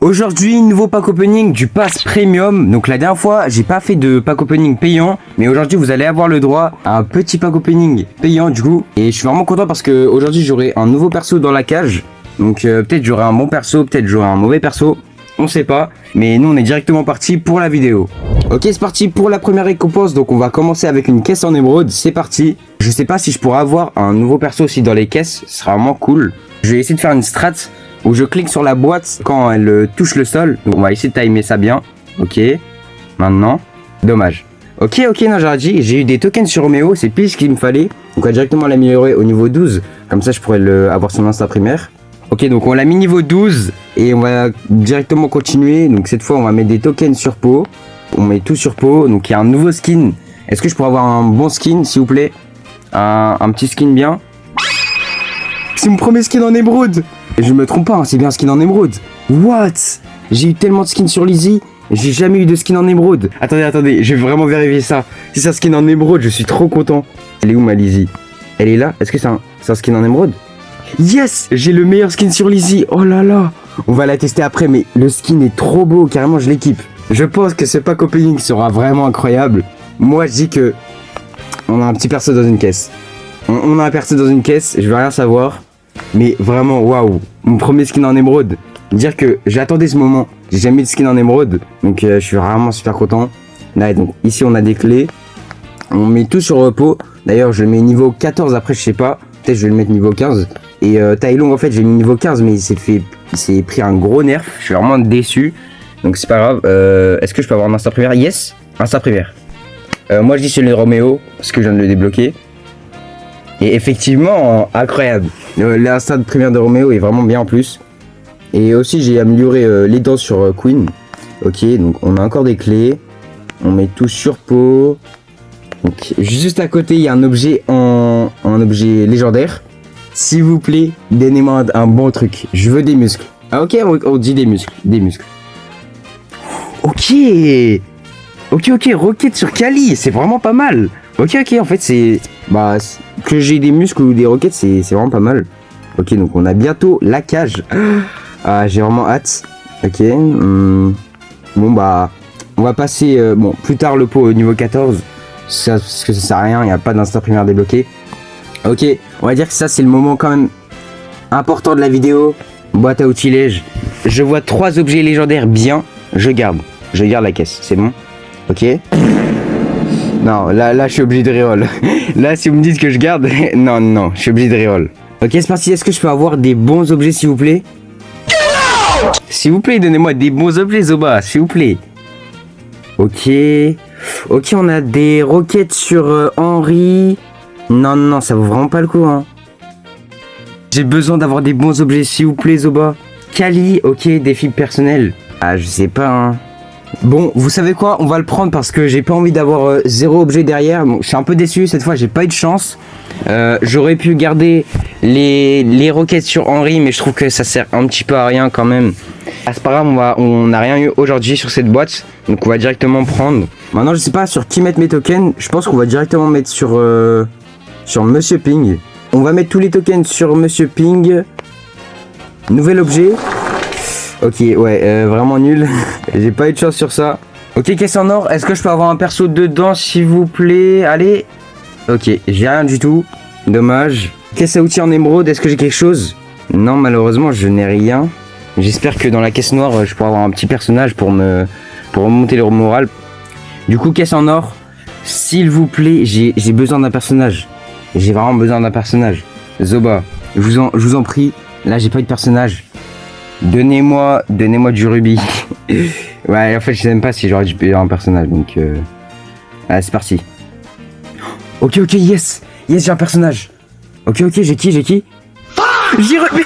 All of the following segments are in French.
Aujourd'hui, nouveau pack opening du pass premium. Donc la dernière fois, j'ai pas fait de pack opening payant, mais aujourd'hui vous allez avoir le droit à un petit pack opening payant du coup. Et je suis vraiment content parce que aujourd'hui j'aurai un nouveau perso dans la cage. Donc peut-être j'aurai un bon perso, peut-être j'aurai un mauvais perso, on sait pas. Mais nous on est directement parti pour la vidéo. Ok, c'est parti pour la première récompense. Donc on va commencer avec une caisse en émeraude, c'est parti. Je sais pas si je pourrais avoir un nouveau perso aussi dans les caisses, ce sera vraiment cool. Je vais essayer de faire une strat où je clique sur la boîte quand elle touche le sol. Donc on va essayer de timer ça bien. Ok, maintenant, dommage. Ok, non, j'aurais dit, j'ai eu des tokens sur Roméo, c'est pile ce qu'il me fallait. Donc on va directement l'améliorer au niveau 12, comme ça je pourrais avoir son instinct primaire. Ok, donc on l'a mis niveau 12 et on va directement continuer. Donc cette fois on va mettre des tokens sur peau. On met tout sur peau, donc il y a un nouveau skin. Est-ce que je pourrais avoir un bon skin s'il vous plaît? Un petit skin bien. C'est mon premier skin en émeraude. Je me trompe pas, hein, c'est bien un skin en émeraude. What? J'ai eu tellement de skins sur Lizzie, j'ai jamais eu de skin en émeraude. Attendez, je vais vraiment vérifier ça. Si c'est un skin en émeraude, je suis trop content. Elle est où ma Lizzie? Elle est là? Est-ce que c'est un skin en émeraude? Yes! J'ai le meilleur skin sur Lizzie. Oh là là! On va la tester après, mais le skin est trop beau, carrément je l'équipe. Je pense que ce pack opening sera vraiment incroyable. Moi je dis que on a un petit perso dans une caisse. On a un perso dans une caisse, je veux rien savoir. Mais vraiment, waouh, mon premier skin en émeraude. Dire que j'attendais ce moment, j'ai jamais eu de skin en émeraude. Donc je suis vraiment super content. Là, donc ici on a des clés. On met tout sur repos. D'ailleurs je le mets niveau 14, après je sais pas. Peut-être je vais le mettre niveau 15. Et Tai Lung en fait j'ai mis niveau 15, mais il s'est pris un gros nerf. Je suis vraiment déçu. Donc c'est pas grave. Est-ce que je peux avoir un instant primaire? Yes, instant primaire. Moi je dis sur les Roméo, parce que je viens de le débloquer. Et effectivement, incroyable. L'instinct de primaire de Roméo est vraiment bien en plus. Et aussi j'ai amélioré les dents sur Queen. Ok, donc on a encore des clés. On met tout sur peau. Donc juste à côté il y a un objet un objet légendaire. S'il vous plaît, donnez-moi un bon truc. Je veux des muscles. Ah ok, on dit des muscles. Des muscles. Ok, roquette sur Kali, c'est vraiment pas mal. Ok, en fait c'est... Bah, que j'ai des muscles ou des roquettes, c'est vraiment pas mal. Ok, donc on a bientôt la cage. Ah, j'ai vraiment hâte. Ok. Bon, bah, on va passer plus tard le pot au niveau 14. Parce que ça sert à rien, il n'y a pas d'instant primaire débloqué. Ok, on va dire que ça, c'est le moment quand même important de la vidéo. Boîte à outillage. Je vois 3 objets légendaires bien. Je garde la caisse, c'est bon. Ok. Non, là, je suis obligé de reroll. Là, si vous me dites que je garde, non, je suis obligé de reroll. Ok, c'est parti. Est-ce que je peux avoir des bons objets, s'il vous plaît? S'il vous plaît, donnez-moi des bons objets, Zoba, s'il vous plaît. Ok, on a des roquettes sur Henry. Non, ça vaut vraiment pas le coup, hein. J'ai besoin d'avoir des bons objets, s'il vous plaît, Zoba. Kali, ok, défi personnel. Ah, je sais pas, hein. Bon, vous savez quoi? On va le prendre parce que j'ai pas envie d'avoir 0 objet derrière. Bon, je suis un peu déçu, cette fois j'ai pas eu de chance. J'aurais pu garder les roquettes sur Henry, mais je trouve que ça sert un petit peu à rien quand même. Ah, c'est pas grave, on n'a rien eu aujourd'hui sur cette boîte, donc on va directement prendre. Maintenant, je sais pas sur qui mettre mes tokens. Je pense qu'on va directement mettre sur Monsieur Ping. On va mettre tous les tokens sur Monsieur Ping. Nouvel objet. Ok, ouais, vraiment nul. J'ai pas eu de chance sur ça. Ok, caisse en or. Est-ce que je peux avoir un perso dedans, s'il vous plaît? Allez. Ok, j'ai rien du tout. Dommage. Caisse à outils en émeraude. Est-ce que j'ai quelque chose? Non, malheureusement, je n'ai rien. J'espère que dans la caisse noire, je pourrai avoir un petit personnage pour remonter le moral. Du coup, caisse en or. S'il vous plaît, j'ai besoin d'un personnage. J'ai vraiment besoin d'un personnage. Zoba, je vous en prie. Là, j'ai pas eu de personnage. Donnez-moi du rubis. Ouais, en fait, je sais même pas si j'aurais dû payer un personnage, donc allez, c'est parti. Ok, yes, j'ai un personnage. Ok, j'ai qui? J'ai rubis.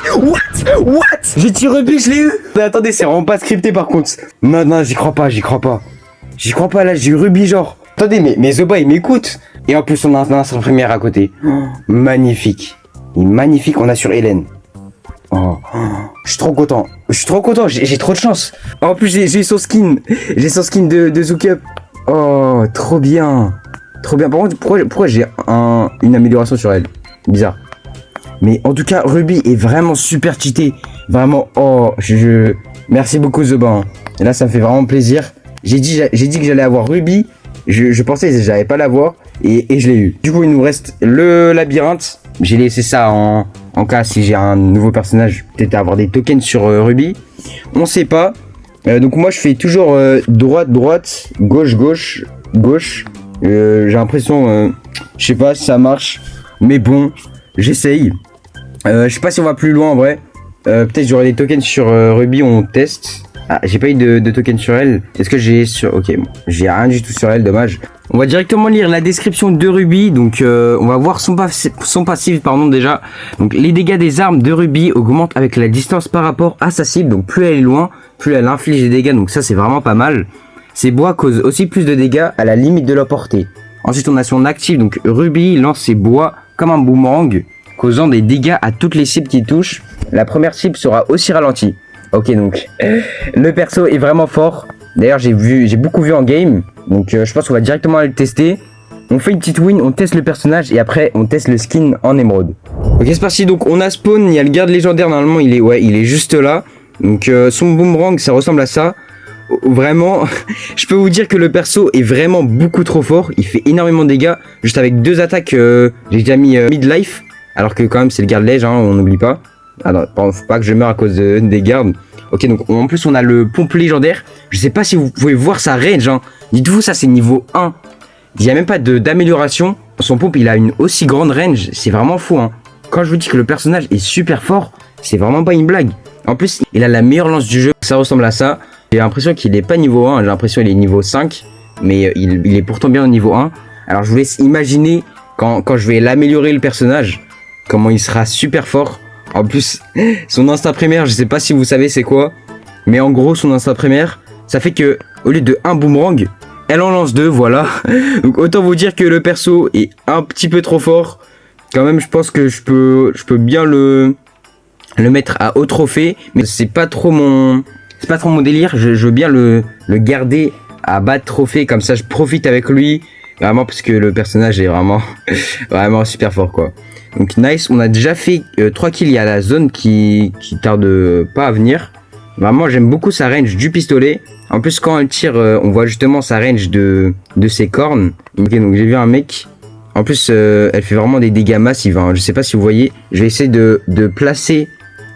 What? J'ai rubis, je l'ai eu. Mais attendez, c'est vraiment pas scripté par contre. Non, j'y crois pas. J'y crois pas, là, j'ai eu rubis, genre. Attendez, mais Zoba, il m'écoute. Et en plus, on a un instant première à côté. Magnifique. Magnifique, on a sur Hélène. Oh, je suis trop content, j'ai trop de chance. En plus j'ai son skin, de Zookup. Oh, trop bien. Par contre, pourquoi j'ai une amélioration sur elle? Bizarre. Mais en tout cas, Ruby est vraiment super cheaté. Vraiment, oh, Merci beaucoup Zoban. Et là ça me fait vraiment plaisir. J'ai dit que j'allais avoir Ruby. Je pensais que j'allais pas l'avoir et je l'ai eu. Du coup il nous reste le labyrinthe. J'ai laissé ça en cas si j'ai un nouveau personnage, peut-être avoir des tokens sur Ruby. On sait pas. Donc moi je fais toujours droite, gauche, gauche. J'ai l'impression, je sais pas si ça marche, mais bon, j'essaye. Je sais pas si on va plus loin en vrai. Peut-être j'aurai des tokens sur Ruby, on teste. Ah, j'ai pas eu de tokens sur elle. Est-ce que j'ai sur... Ok, bon, j'ai rien du tout sur elle, dommage. On va directement lire la description de Ruby. Donc, on va voir son passif, pardon, déjà. Donc, les dégâts des armes de Ruby augmentent avec la distance par rapport à sa cible. Donc, plus elle est loin, plus elle inflige des dégâts. Donc, ça, c'est vraiment pas mal. Ces bois causent aussi plus de dégâts à la limite de leur portée. Ensuite, on a son actif. Donc, Ruby lance ses bois comme un boomerang, causant des dégâts à toutes les cibles qui touchent. La première cible sera aussi ralentie. Ok, donc le perso est vraiment fort. D'ailleurs, j'ai beaucoup vu en game. Donc, je pense qu'on va directement aller le tester. On fait une petite win, on teste le personnage et après, on teste le skin en émeraude. Ok, c'est parti. Donc, on a spawn. Il y a le garde légendaire. Normalement, il est juste là. Donc, son boomerang, ça ressemble à ça. Vraiment, je peux vous dire que le perso est vraiment beaucoup trop fort. Il fait énormément de dégâts. Juste avec 2 attaques, j'ai déjà mis midlife. Alors que quand même, c'est le garde lège, hein, on n'oublie pas. Ah non, faut pas que je meure à cause des gardes. Ok, donc en plus on a le pompe légendaire. Je sais pas si vous pouvez voir sa range, hein. Dites-vous, ça c'est niveau 1. Il n'y a même pas d'amélioration. Son pompe il a une aussi grande range. C'est vraiment fou, hein. Quand je vous dis que le personnage est super fort, c'est vraiment pas une blague. En plus, il a la meilleure lance du jeu. Ça ressemble à ça. J'ai l'impression qu'il est pas niveau 1. J'ai l'impression qu'il est niveau 5. Mais il est pourtant bien au niveau 1. Alors je vous laisse imaginer quand je vais l'améliorer le personnage, comment il sera super fort. En plus, son instinct primaire, je sais pas si vous savez c'est quoi, mais en gros, son instinct primaire, ça fait que au lieu de un boomerang, elle en lance 2, voilà. Donc autant vous dire que le perso est un petit peu trop fort. Quand même, je pense que je peux bien le mettre à haut trophée, mais c'est pas trop mon délire. Je veux bien le garder à bas de trophée, comme ça je profite avec lui. Vraiment parce que le personnage est vraiment vraiment super fort quoi. Donc nice, on a déjà fait 3 kills, il y a la zone qui tarde pas à venir. Vraiment j'aime beaucoup sa range du pistolet. En plus quand elle tire, on voit justement sa range de ses cornes. Ok, donc j'ai vu un mec. En plus elle fait vraiment des dégâts massifs, hein. Je sais pas si vous voyez. Je vais essayer de placer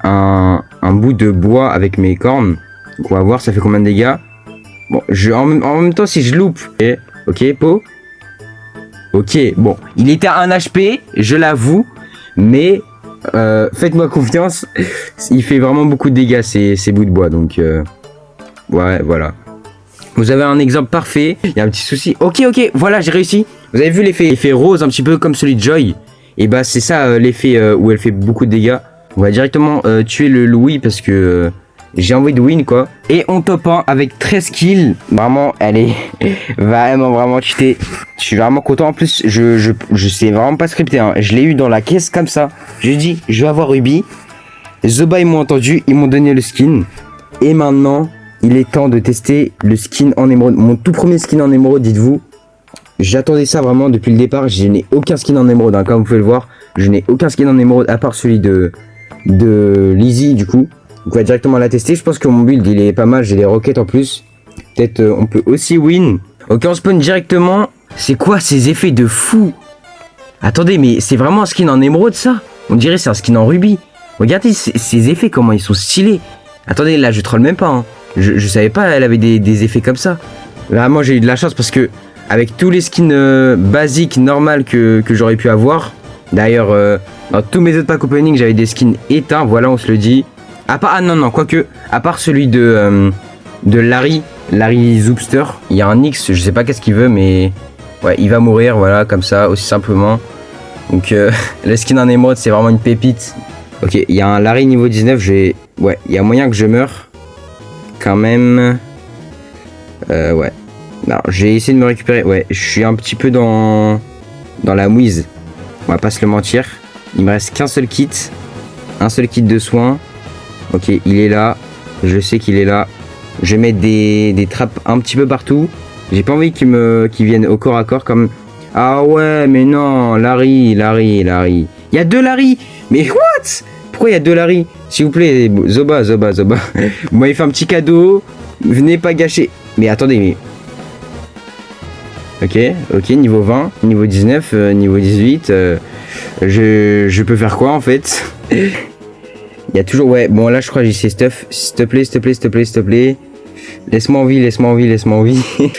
un bout de bois avec mes cornes. Donc on va voir ça fait combien de dégâts. Bon, en même temps si je loupe. Ok, po. Ok, bon, il était à 1 HP, je l'avoue, mais faites-moi confiance, il fait vraiment beaucoup de dégâts ces bouts de bois, donc ouais, voilà. Vous avez un exemple parfait, il y a un petit souci. Ok, voilà, j'ai réussi. Vous avez vu l'effet rose, un petit peu comme celui de Joy. Et bah c'est ça l'effet où elle fait beaucoup de dégâts. On va directement tuer le Louis parce que... j'ai envie de win quoi. Et on top 1 avec 13 kills. Vraiment elle est vraiment cheatée. Je suis vraiment content. En plus je sais vraiment pas scripté, hein. Je l'ai eu dans la caisse comme ça. Je dis je vais avoir Ruby. Zoba ils m'ont entendu. Ils m'ont donné le skin. Et maintenant il est temps de tester le skin en émeraude. Mon tout premier skin en émeraude, dites-vous. J'attendais ça vraiment depuis le départ. Je n'ai aucun skin en émeraude, hein, comme vous pouvez le voir. Je n'ai aucun skin en émeraude à part celui de Lizzie du coup. Donc on va directement la tester. Je pense que mon build il est pas mal. J'ai des roquettes en plus. Peut-être on peut aussi win. Ok, on spawn directement. C'est quoi ces effets de fou? Attendez, mais c'est vraiment un skin en émeraude ça? On dirait c'est un skin en rubis. Regardez ces effets, comment ils sont stylés. Attendez, là je troll même pas, hein. Je savais pas elle avait des effets comme ça. Vraiment j'ai eu de la chance parce que avec tous les skins basiques, normales que j'aurais pu avoir. D'ailleurs dans tous mes autres packs opening j'avais des skins éteints. Voilà, on se le dit. À part, ah non, quoique, à part celui de Larry Zoopster, il y a un X, je sais pas qu'est-ce qu'il veut, mais ouais, il va mourir, voilà, comme ça, aussi simplement. Donc, le skin en émeraude, c'est vraiment une pépite. Ok, il y a un Larry niveau 19, ouais, il y a moyen que je meure. Quand même. Ouais. Alors, j'ai essayé de me récupérer, ouais, je suis un petit peu dans la mouise. On va pas se le mentir. Il me reste qu'un seul kit de soins. Ok, il est là. Je sais qu'il est là. Je vais mettre des trappes un petit peu partout. J'ai pas envie qu'ils viennent au corps à corps comme... Ah ouais, mais non, Larry. Il y a 2 Larry. Mais what? pourquoi il y a 2 Larry? S'il vous plaît, Zoba. Vous m'avez fait un petit cadeau. Venez pas gâcher. Mais attendez, mais... Ok, niveau 20, niveau 19, niveau 18. Je peux faire quoi en fait? Il y a toujours... Ouais, bon là je crois que j'ai ces stuff. S'il te plaît. Laisse-moi en vie.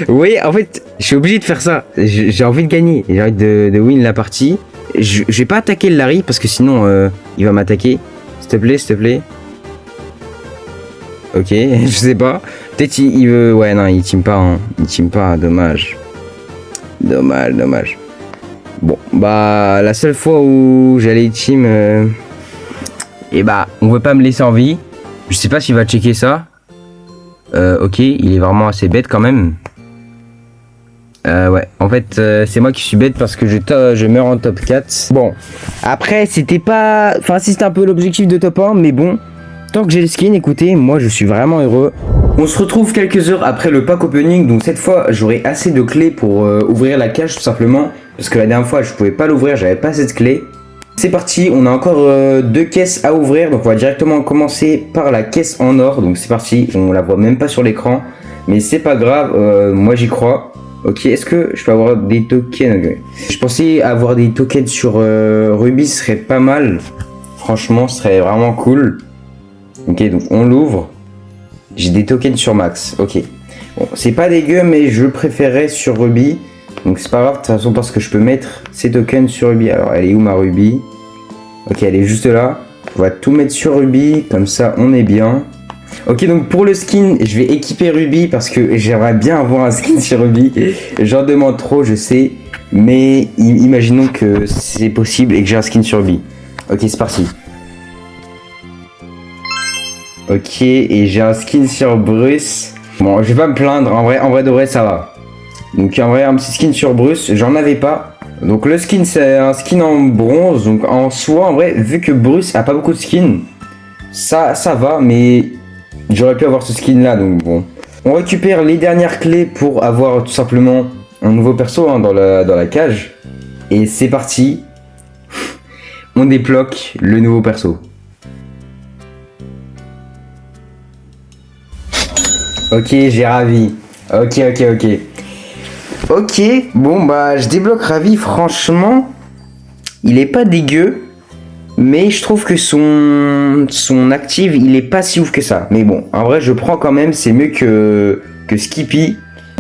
Oui, en fait, je suis obligé de faire ça. J'ai envie de gagner. J'ai envie de win la partie. Je vais pas attaquer le Larry parce que sinon il va m'attaquer. S'il te plaît. Ok, je sais pas. Peut-être il veut... Ouais, non, il team pas. Hein. Il team pas, dommage. Bon, bah, la seule fois où j'allais team... Et bah, on veut pas me laisser en vie. Je sais pas s'il va checker ça. Ok, il est vraiment assez bête quand même. Ouais, en fait, c'est moi qui suis bête parce que je meurs en top 4. Bon, après, c'était pas... Enfin, si c'était un peu l'objectif de top 1, mais bon... Tant que j'ai le skin, écoutez, moi je suis vraiment heureux. On se retrouve quelques heures après le pack opening, donc cette fois j'aurai assez de clés pour ouvrir la cage tout simplement. Parce que la dernière fois je pouvais pas l'ouvrir, j'avais pas assez de clés. C'est parti, on a encore 2 caisses à ouvrir, donc on va directement commencer par la caisse en or. Donc c'est parti, on la voit même pas sur l'écran, mais c'est pas grave, moi j'y crois. Ok, est-ce que je peux avoir des tokens? Okay. Je pensais avoir des tokens sur Ruby, ce serait pas mal. Franchement, ce serait vraiment cool. Ok, donc on l'ouvre. J'ai des tokens sur max. Ok. Bon, c'est pas dégueu, mais je préférais sur Ruby. Donc c'est pas grave, de toute façon, parce que je peux mettre ces tokens sur Ruby. Alors, elle est où ma Ruby? Ok, elle est juste là. On va tout mettre sur Ruby. Comme ça, on est bien. Ok, donc pour le skin, je vais équiper Ruby parce que j'aimerais bien avoir un skin sur Ruby. J'en demande trop, je sais. Mais imaginons que c'est possible et que j'ai un skin sur Ruby. Ok, c'est parti. Ok, et j'ai un skin sur Bruce. Bon, je vais pas me plaindre, en vrai de vrai, ça va. Donc en vrai, un petit skin sur Bruce, j'en avais pas. Donc le skin, c'est un skin en bronze. Donc en soi, en vrai, vu que Bruce a pas beaucoup de skins, ça va, mais j'aurais pu avoir ce skin là, donc bon. On récupère les dernières clés pour avoir tout simplement un nouveau perso hein, dans la cage. Et c'est parti. On débloque le nouveau perso. Ok, j'ai Ravi. Ok. Ok, bon bah je débloque Ravi, franchement, il est pas dégueu, mais je trouve que son active, il est pas si ouf que ça. Mais bon, en vrai je prends quand même, c'est mieux que Skippy.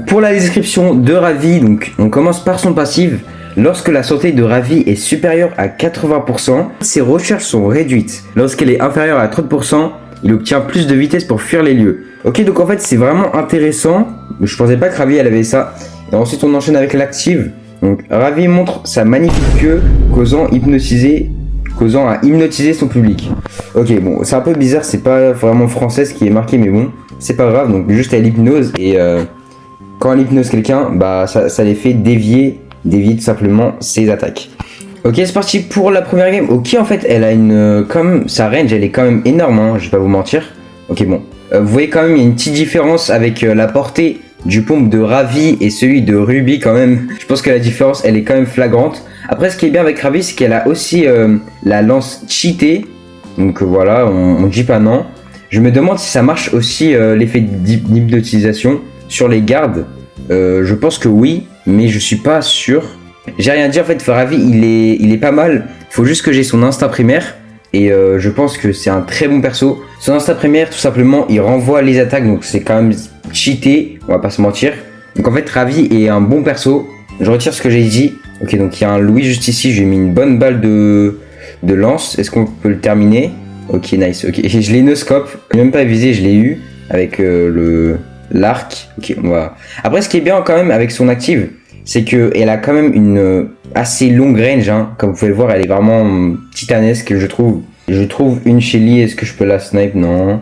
Pour la description de Ravi, donc on commence par son passif. Lorsque la santé de Ravi est supérieure à 80%, ses recherches sont réduites. Lorsqu'elle est inférieure à 30%, il obtient plus de vitesse pour fuir les lieux. Ok, donc en fait c'est vraiment intéressant. Je pensais pas que Ravi elle avait ça. Et ensuite on enchaîne avec l'active. Donc Ravi montre sa magnifique queue causant à hypnotiser son public. Ok, bon c'est un peu bizarre, c'est pas vraiment français ce qui est marqué, mais bon c'est pas grave. Donc juste elle hypnose et quand elle hypnose quelqu'un, bah ça les fait dévier tout simplement ses attaques. Ok, c'est parti pour la première game. Ok, en fait elle a une comme sa range elle est quand même énorme hein, je vais pas vous mentir. Ok, bon vous voyez quand même il y a une petite différence avec la portée du pompe de Ravi et celui de Ruby quand même. Je pense que la différence elle est quand même flagrante. Après ce qui est bien avec Ravi c'est qu'elle a aussi la lance cheatée. Donc voilà, on dit pas non. Je me demande si ça marche aussi l'effet d'hypnotisation sur les gardes. Je pense que oui, mais je suis pas sûr. J'ai rien dit en fait, Ravi il est pas mal. Il faut juste que j'ai son instinct primaire. Et je pense que c'est un très bon perso. Son instinct primaire tout simplement il renvoie les attaques. Donc c'est quand même cheaté, on va pas se mentir. Donc en fait Ravi est un bon perso. Je retire ce que j'ai dit. Ok, donc il y a un Louis juste ici. Je lui ai mis une bonne balle de lance. Est-ce qu'on peut le terminer? Ok, nice. Ok, je l'ai no-scope. Même pas visé, je l'ai eu avec l'arc. Ok, on va. Après ce qui est bien quand même avec son active, c'est qu'elle a quand même une assez longue range. Hein. Comme vous pouvez le voir, elle est vraiment titanesque, je trouve. Je trouve une Shelly. Est-ce que je peux la snipe? Non.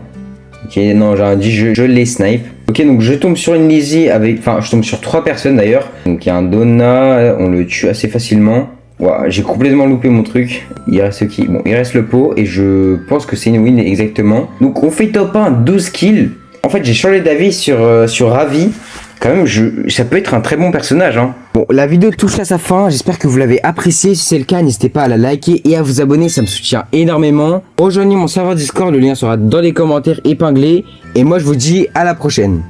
Ok, non, j'ai dit je les snipe. Ok, donc je tombe sur une Lizzie avec... Enfin, je tombe sur 3 personnes d'ailleurs. Donc il y a un Donna, on le tue assez facilement. Wow, j'ai complètement loupé mon truc. Il reste qui? Bon, il reste le pot et je pense que c'est une win exactement. Donc on fait top 1, 12 kills. En fait, j'ai changé d'avis sur Ravi. Quand même, ça peut être un très bon personnage, hein. Bon, la vidéo touche à sa fin, j'espère que vous l'avez appréciée. Si c'est le cas, n'hésitez pas à la liker et à vous abonner, ça me soutient énormément. Rejoignez mon serveur Discord, le lien sera dans les commentaires épinglés. Et moi, je vous dis à la prochaine.